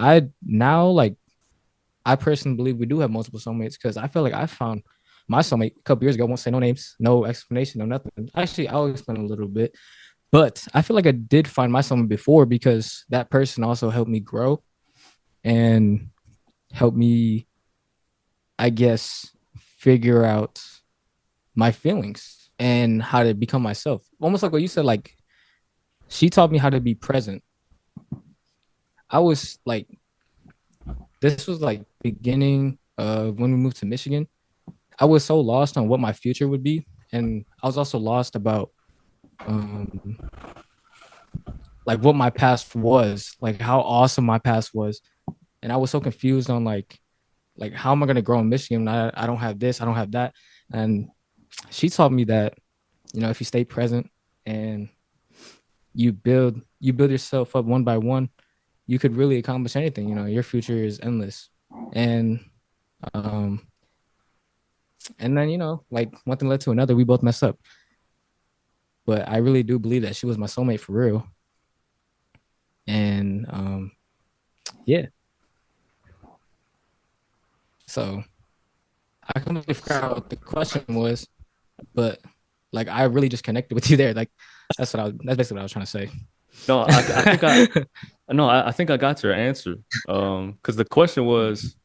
B: I personally believe we do have multiple soulmates, because I feel I found my soulmate a couple years ago. I won't say no names, no explanation, no nothing. Actually, I'll explain a little bit, but I feel I did find my soulmate before, because that person also helped me grow and helped me, I guess, figure out my feelings and how to become myself. Almost like what you said, she taught me how to be present. I was like, this was like beginning of when we moved to Michigan. I was so lost on what my future would be, and I was also lost about um like what my past was, like how awesome my past was, and I was so confused on like how am I gonna grow in Michigan? I don't have this, I don't have that, and she taught me that if you stay present and you build yourself up one by one, you could really accomplish anything. Your future is endless, and um and then like one thing led to another. We both messed up, but I really do believe that she was my soulmate for real. And yeah, so I couldn't really figure out what the question was, but like I really just connected with you there. Like that's basically what I was trying to say.
A: No, I think I think I got your answer. Because the question was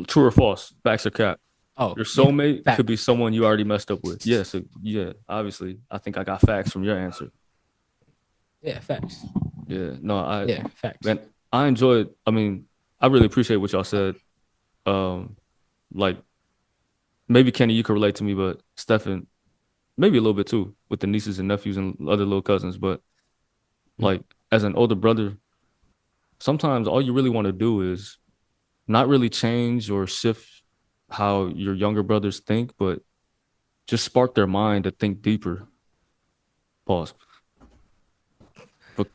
A: true or false, facts or cap.
B: Oh,
A: Your soulmate
B: fact.
A: could be someone you already messed up with. Yeah, so yeah, obviously, I think I got facts from your answer.
B: Yeah, facts.
A: Yeah, no,
B: Yeah, facts.
A: man, I enjoyed. I mean, I really appreciate what y'all said. Like maybe Kenny, you could relate to me, but Stefan, maybe a little bit too, with the nieces and nephews and other little cousins. But like as an older brother, sometimes all you really want to do is not really change or shift how your younger brothers think, but just spark their mind to think deeper. Pause. But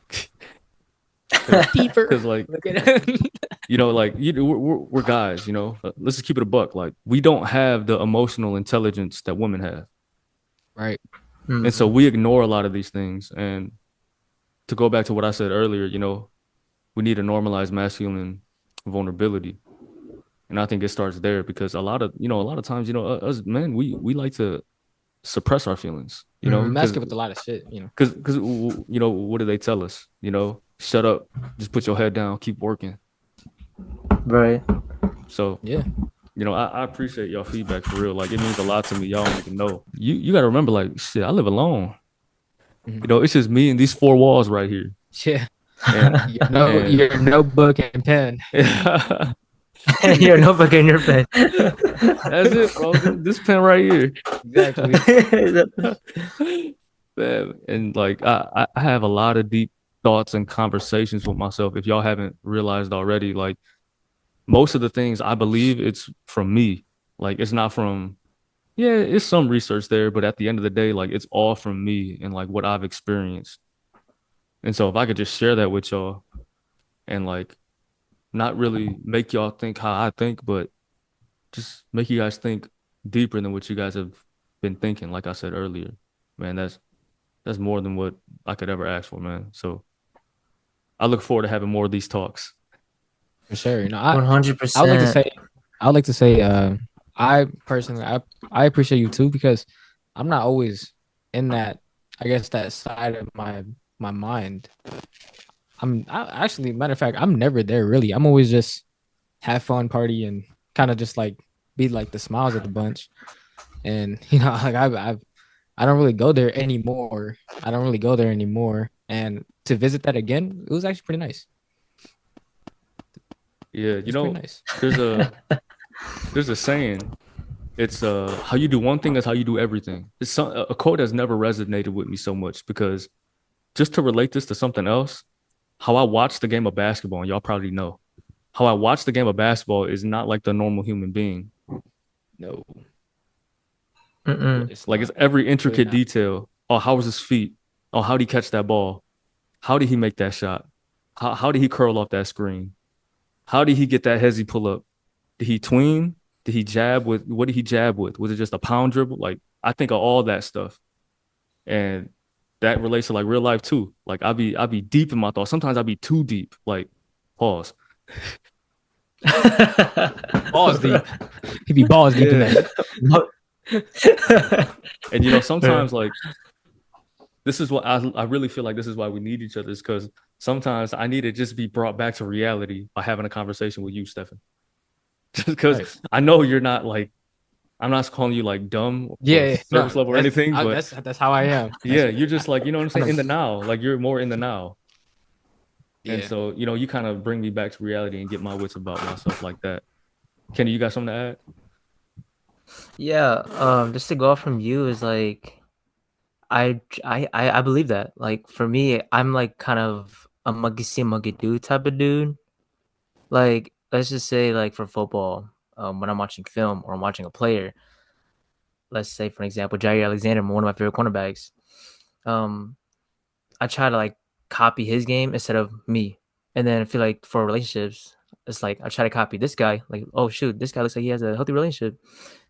B: Deeper.
A: because like
B: Look at it.
A: like we're guys. Let's just keep it a buck. Like we don't have the emotional intelligence that women have,
B: Right.
A: and so we ignore a lot of these things. And to go back to what I said earlier, we need to normalize masculine vulnerability. And I think it starts there because a lot of times, us men, we like to suppress our feelings,
B: We mask it with a lot of shit,
A: because what do they tell us? Shut up, just put your head down, keep working.
C: Right.
A: So
B: Yeah.
A: I appreciate y'all feedback for real. Like it means a lot to me. Y'all don't even know. You got to remember, like shit, I live alone. It's just me and these four walls right here.
B: Yeah.
A: And,
B: your notebook and pen.
C: Your notebook and your pen.
A: That's it, bro. This pen right here.
B: Exactly.
A: Man, and like I have a lot of deep thoughts and conversations with myself. If y'all haven't realized already, like most of the things I believe it's from me. Like it's not from it's some research there, but at the end of the day, like it's all from me and like what I've experienced. And so if I could just share that with y'all and like not really make y'all think how I think, but just make you guys think deeper than what you guys have been thinking, like I said earlier. Man, that's more than what I could ever ask for, man. So I look forward to having more of these talks.
B: For sure.
C: 100%.
B: I would like to say, I personally, I appreciate you too, because I'm not always in that, I guess, that side of my mind. Actually, matter of fact, I'm never there really. I'm always just have fun, party, and kind of just like be like the smiles of the bunch. And like I don't really go there anymore. And to visit that again, it was actually pretty nice.
A: Yeah,
B: Nice.
A: there's a saying. It's how you do one thing is how you do everything. It's a quote that's never resonated with me so much because just to relate this to something else, how I watch the game of basketball, and y'all probably know, how I watch the game of basketball is not like the normal human being.
B: No.
C: Mm-mm.
A: Like it's every intricate detail. Oh, how was his feet? Oh, how did he catch that ball? How did he make that shot? How did he curl off that screen? How did he get that hezzy pull up? Did he tween? Did he jab with? What did he jab with? Was it just a pound dribble? Like I think of all that stuff, and that relates to like real life too. Like I be deep in my thoughts. Sometimes I be too deep. Like pause.
B: Balls deep. He be balls deep in that.
A: And sometimes like this is what I really feel like this is why we need each other, is because sometimes I need to just be brought back to reality by having a conversation with you, Stefan. Just because I know you're not like, I'm not calling you like dumb or service level or anything, but
B: that's how I am.
A: Yeah, you're just like, you know what I'm saying? In the now, like you're more in the now. And so, you kind of bring me back to reality and get my wits about myself like that. Kenny, you got something to add?
C: Yeah, just to go off from you is like I believe that. Like for me, I'm like kind of a muggy see muggy do type of dude. Like let's just say like for football, when I'm watching film or I'm watching a player, let's say for example, Jair Alexander, one of my favorite cornerbacks. Um, I try to like copy his game instead of me. And then I feel like for relationships, it's like I try to copy this guy. Like, oh shoot, this guy looks like he has a healthy relationship.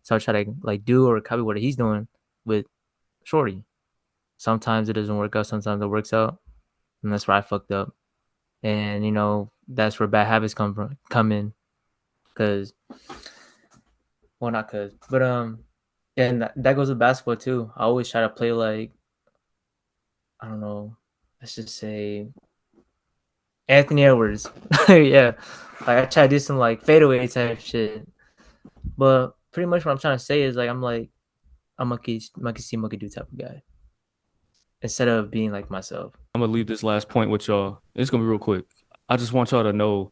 C: So I try to like do or copy what he's doing with Shorty. Sometimes it doesn't work out, sometimes it works out. And that's where I fucked up. And that's where bad habits come in. Cause well not cause. But yeah, and that goes with basketball too. I always try to play like I don't know, let's just say Anthony Edwards. Yeah. Like I try to do some like fadeaway type shit. But pretty much what I'm trying to say is like I'm a monkey see monkey do type of guy. Instead of being like myself.
A: I'm gonna leave this last point with y'all. It's gonna be real quick. I just want y'all to know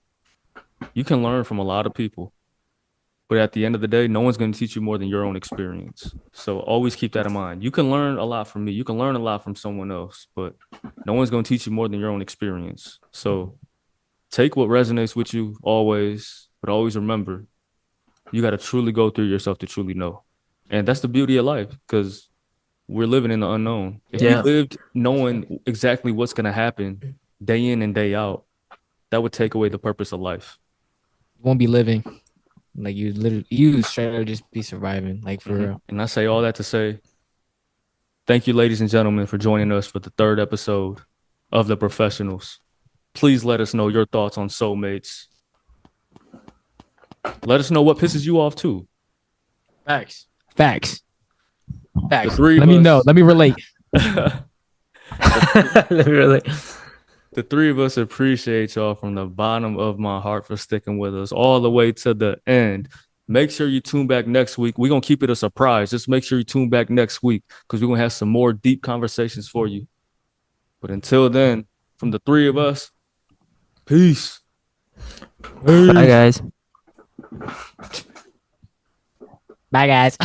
A: you can learn from a lot of people. But at the end of the day, no one's going to teach you more than your own experience. So always keep that in mind. You can learn a lot from me. You can learn a lot from someone else, but no one's going to teach you more than your own experience. So take what resonates with you always, but always remember, you got to truly go through yourself to truly know. And that's the beauty of life because we're living in the unknown. If we lived knowing exactly what's going to happen day in and day out, that would take away the purpose of life.
B: You won't be living. Like you straight up just be surviving, like for real.
A: And I say all that to say, thank you, ladies and gentlemen, for joining us for the 3rd episode of The Brofessionals. Please let us know your thoughts on Soulmates. Let us know what pisses you off too.
B: Facts.
A: The three
B: Let me know. Let me relate.
C: Let me relate.
A: The 3 of us appreciate y'all from the bottom of my heart for sticking with us all the way to the end. Make sure you tune back next week. We're going to keep it a surprise. Just make sure you tune back next week because we're going to have some more deep conversations for you. But until then, from the 3 of us, peace.
C: Bye, guys.
B: Bye, guys.